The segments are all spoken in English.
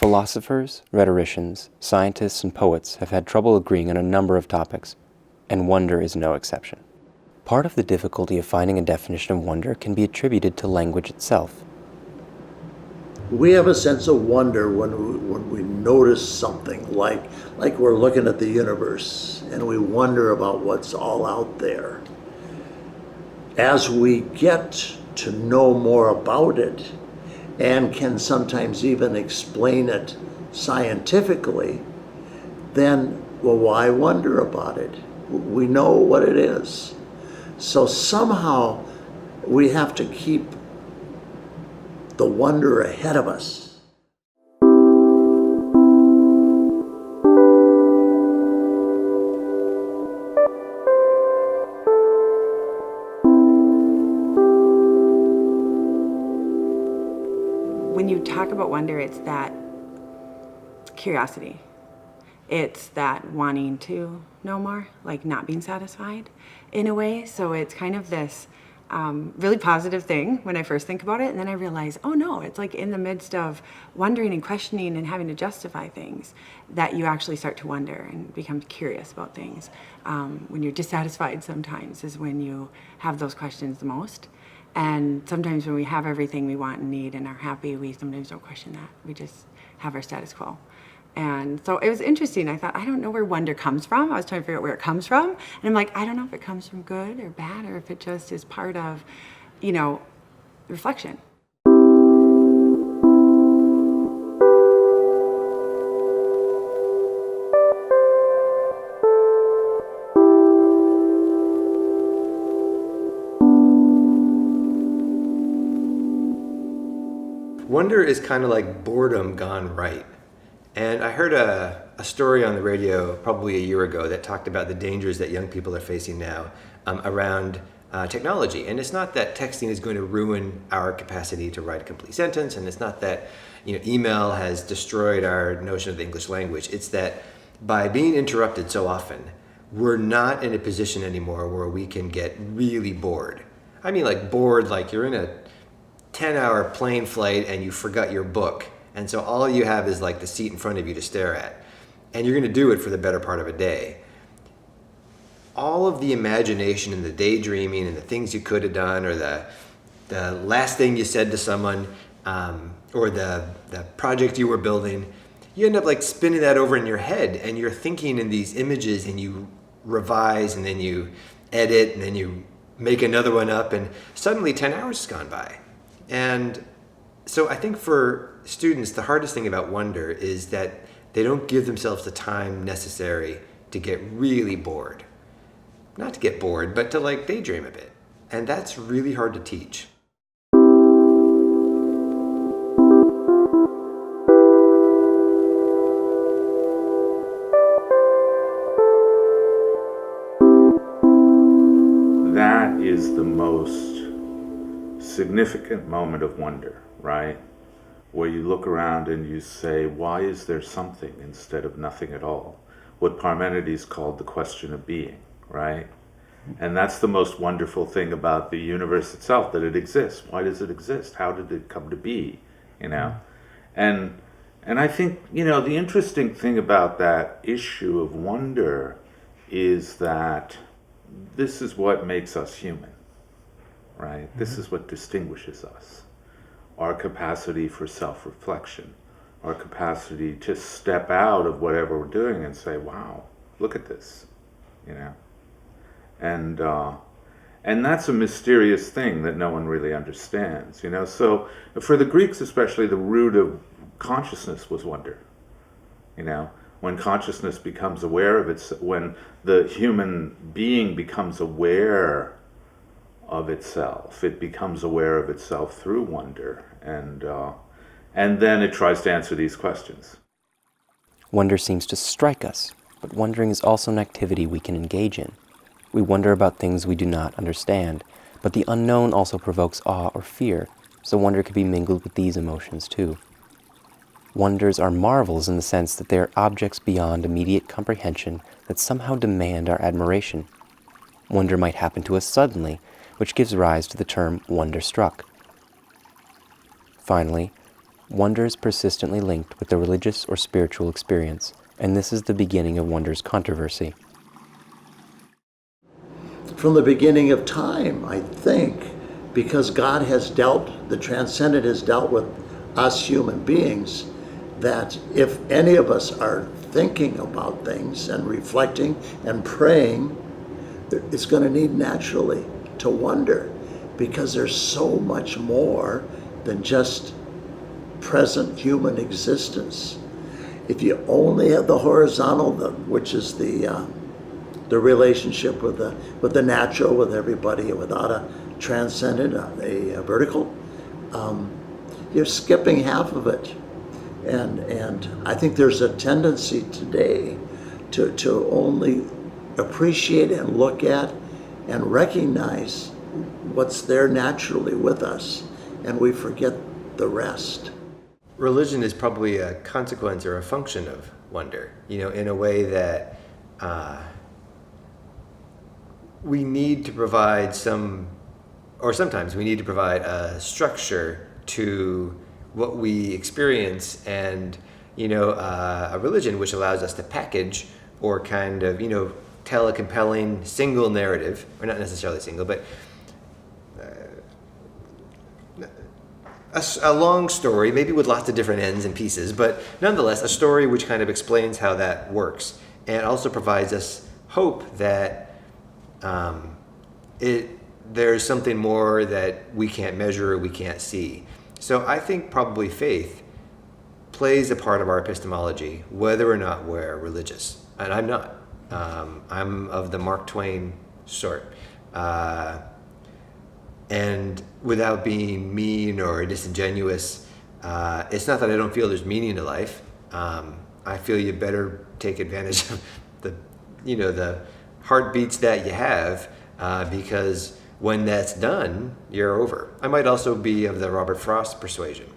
Philosophers, rhetoricians, scientists, and poets have had trouble agreeing on a number of topics, and wonder is no exception. Part of the difficulty of finding a definition of wonder can be attributed to language itself. We have a sense of wonder when we notice something, like we're looking at the universe and we wonder about what's all out there. As we get to know more about it and can sometimes even explain it scientifically, then, well, why wonder about it? We know what it is. So somehow we have to keep the wonder ahead of us. When you talk about wonder, it's that curiosity. It's that wanting to know more, like not being satisfied in a way. So it's kind of this really positive thing when I first think about it. And then I realize, oh no, it's like in the midst of wondering and questioning and having to justify things that you actually start to wonder and become curious about things. When you're dissatisfied sometimes is when you have those questions the most. And sometimes when we have everything we want and need and are happy, we sometimes don't question that. We just have our status quo. And so it was interesting. I thought, I don't know where wonder comes from. I was trying to figure out where it comes from. And I'm like, I don't know if it comes from good or bad, or if it just is part of, reflection. Wonder is kind of like boredom gone right. And I heard a story on the radio probably a year ago that talked about the dangers that young people are facing now around technology. And it's not that texting is going to ruin our capacity to write a complete sentence, and it's not that email has destroyed our notion of the English language. It's that by being interrupted so often, we're not in a position anymore where we can get really bored. I mean, like bored, like you're in a 10-hour plane flight and you forgot your book. And so all you have is like the seat in front of you to stare at. And you're going to do it for the better part of a day. All of the imagination and the daydreaming and the things you could have done, or the last thing you said to someone, or the project you were building, you end up like spinning that over in your head, and you're thinking in these images, and you revise, and then you edit, and then you make another one up, and suddenly 10 hours has gone by. And so I think for students, the hardest thing about wonder is that they don't give themselves the time necessary to get really bored. Not to get bored, but to like daydream a bit. And that's really hard to teach. That is the most significant moment of wonder, right? Where you look around and you say, why is there something instead of nothing at all? What Parmenides called the question of being, right? And that's the most wonderful thing about the universe itself, that it exists. Why does it exist? How did it come to be, And I think, the interesting thing about that issue of wonder is that this is what makes us human, right? Mm-hmm. This is what distinguishes us. Our capacity for self-reflection, our capacity to step out of whatever we're doing and say, wow, look at this, And that's a mysterious thing that no one really understands, So for the Greeks especially, the root of consciousness was wonder, When consciousness becomes aware of it, when the human being becomes aware of itself, it becomes aware of itself through wonder, and then it tries to answer these questions. Wonder seems to strike us, but wondering is also an activity we can engage in. We wonder about things we do not understand, but the unknown also provokes awe or fear, so wonder could be mingled with these emotions too. Wonders are marvels in the sense that they are objects beyond immediate comprehension that somehow demand our admiration. Wonder might happen to us suddenly, which gives rise to the term wonderstruck. Finally, Wonder is persistently linked with the religious or spiritual experience, and this is the beginning of wonder's controversy. From the beginning of time, I think, because God has dealt, the transcendent has dealt with us human beings, that if any of us are thinking about things and reflecting and praying, it's going to need naturally to wonder, because there's so much more than just present human existence. If you only have the horizontal, which is the relationship with the natural, with everybody, without a transcendent, a vertical, you're skipping half of it. And I think there's a tendency today to only appreciate and look at and recognize what's there naturally with us, and we forget the rest. Religion is probably a consequence or a function of wonder, in a way that we need to provide sometimes we need to provide a structure to what we experience, and a religion which allows us to package or kind of tell a compelling single narrative, or not necessarily single, but a long story, maybe with lots of different ends and pieces, but nonetheless a story which kind of explains how that works, and also provides us hope that there's something more that we can't measure or we can't see. So I think probably faith plays a part of our epistemology, whether or not we're religious. And I'm not. I'm of the Mark Twain sort. And without being mean or disingenuous, it's not that I don't feel there's meaning to life. I feel you better take advantage of the heartbeats that you have, because when that's done, you're over. I might also be of the Robert Frost persuasion,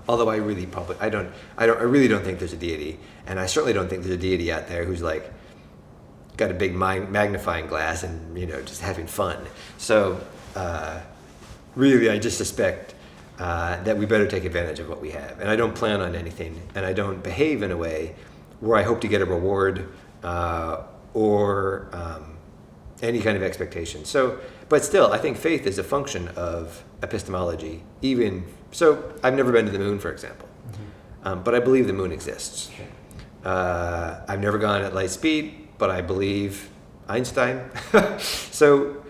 although I really don't think there's a deity, and I certainly don't think there's a deity out there who's like got a big magnifying glass and just having fun. So really, I just suspect that we better take advantage of what we have, and I don't plan on anything, and I don't behave in a way where I hope to get a reward or any kind of expectation. So, but still, I think faith is a function of epistemology. Even so, I've never been to the moon, for example, but I believe the moon exists. I've never gone at light speed, but I believe Einstein. So,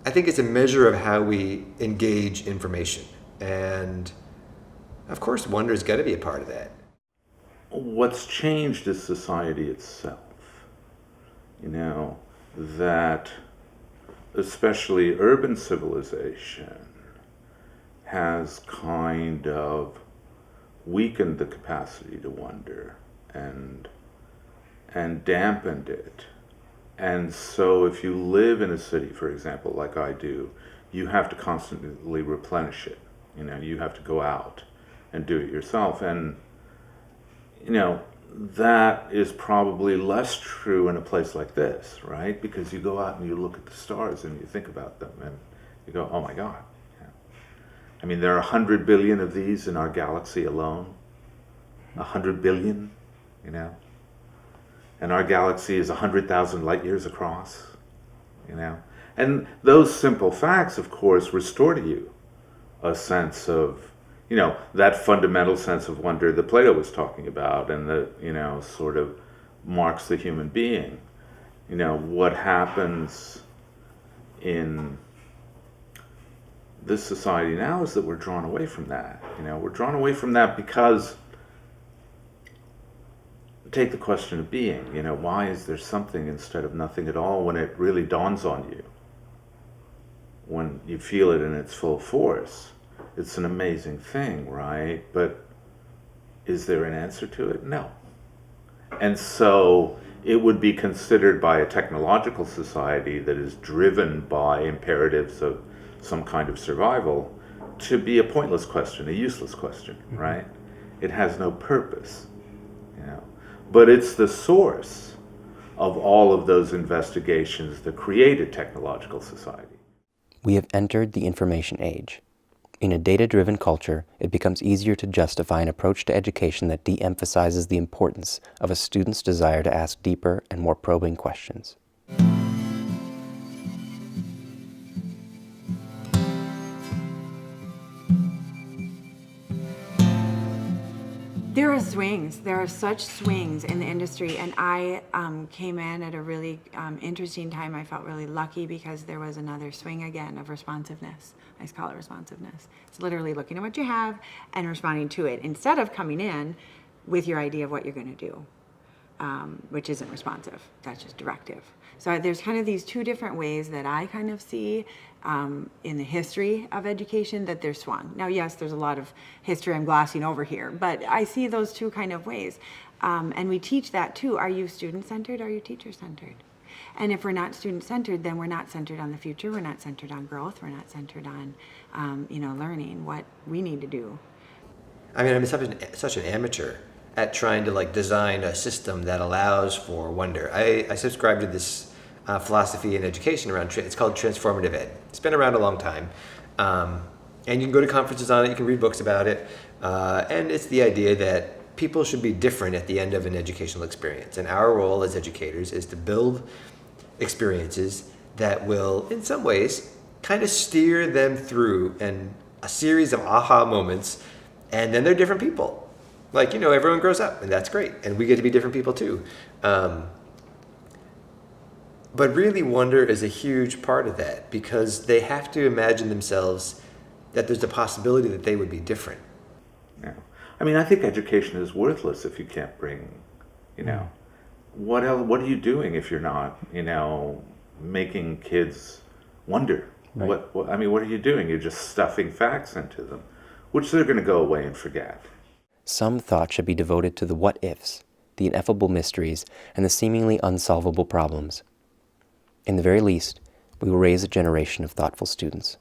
I think it's a measure of how we engage information, and of course, wonder's got to be a part of that. What's changed is society itself. That especially urban civilization has kind of weakened the capacity to wonder and dampened it. And so if you live in a city, for example, like I do, you have to constantly replenish it. You have to go out and do it yourself. And that is probably less true in a place like this, right? Because you go out and you look at the stars and you think about them and you go, oh my God. I mean, there are 100 billion of these in our galaxy alone. 100 billion, and our galaxy is 100,000 light years across, And those simple facts, of course, restore to you a sense of that fundamental sense of wonder that Plato was talking about, and that, sort of marks the human being. What happens in this society now is that we're drawn away from that. We're drawn away from that because, take the question of being, why is there something instead of nothing at all when it really dawns on you? When you feel it in its full force. It's an amazing thing, right? But is there an answer to it? No. And so it would be considered by a technological society that is driven by imperatives of some kind of survival to be a pointless question, a useless question, right? It has no purpose, But it's the source of all of those investigations that created technological society. We have entered the information age. In a data-driven culture, it becomes easier to justify an approach to education that de-emphasizes the importance of a student's desire to ask deeper and more probing questions. There are swings. There are such swings in the industry, and I came in at a really interesting time. I felt really lucky because there was another swing again of responsiveness. I just call it responsiveness. It's literally looking at what you have and responding to it instead of coming in with your idea of what you're going to do, which isn't responsive. That's just directive. So there's kind of these two different ways that I kind of see in the history of education that they're swung. Now, yes, there's a lot of history I'm glossing over here, but I see those two kind of ways. And we teach that too. Are you student-centered? Are you teacher-centered? And if we're not student-centered, then we're not centered on the future. We're not centered on growth. We're not centered on, learning what we need to do. I mean, I'm such an amateur at trying to design a system that allows for wonder. I subscribe to this philosophy in education around, it's called transformative ed. It's been around a long time. And you can go to conferences on it, you can read books about it. And it's the idea that people should be different at the end of an educational experience. And our role as educators is to build experiences that will, in some ways, kind of steer them through a series of aha moments, and then they're different people. Everyone grows up, and that's great, and we get to be different people too. But really, wonder is a huge part of that, because they have to imagine themselves that there's a possibility that they would be different. Yeah. I mean, I think education is worthless if you can't bring, what are you doing if you're not, making kids wonder? Right. What are you doing? You're just stuffing facts into them, which they're going to go away and forget. Some thought should be devoted to the what-ifs, the ineffable mysteries, and the seemingly unsolvable problems. In the very least, we will raise a generation of thoughtful students.